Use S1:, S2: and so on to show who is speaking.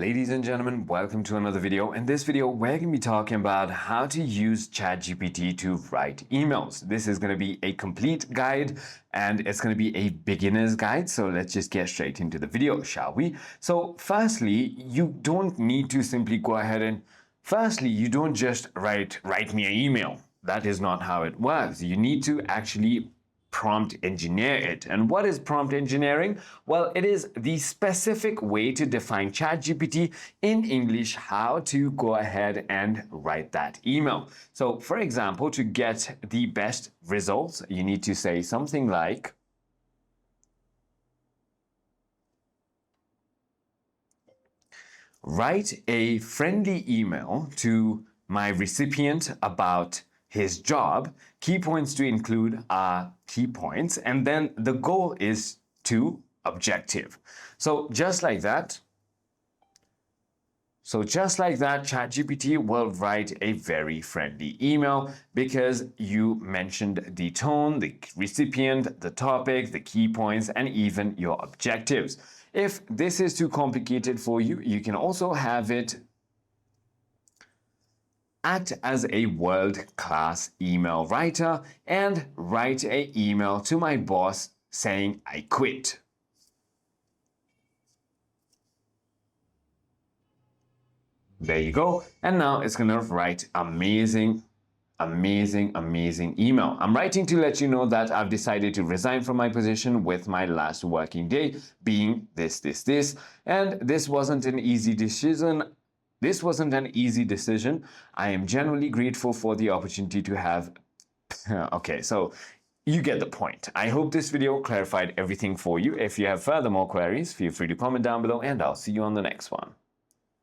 S1: Ladies and gentlemen, welcome to another video. In this video, we're going to be talking about how to use ChatGPT to write emails. This is going to be a complete guide and it's going to be a beginner's guide. So let's just get straight into the video, shall we? So firstly, you don't need to simply go ahead and you don't just write me an email. That is not how it works. You need to actually prompt engineer it. And what is prompt engineering? Well, it is the specific way to define ChatGPT in English how to go ahead and write that email. So for example, to get the best results, you need to say something like, write a friendly email to my recipient about his job. Key points to include are key points, and then the goal is to objective. So just like that, ChatGPT will write a very friendly email because you mentioned the tone, the recipient, the topic, the key points, and even your objectives. If this is too complicated for you, you can also have it act as a world-class email writer and write an email to my boss saying I quit. There you go. And now it's gonna write amazing email. I'm writing to let you know that I've decided to resign from my position with my last working day being this. And this wasn't an easy decision. I am genuinely grateful for the opportunity to have. Okay, so you get the point. I hope this video clarified everything for you. If you have further more queries, feel free to comment down below and I'll see you on the next one.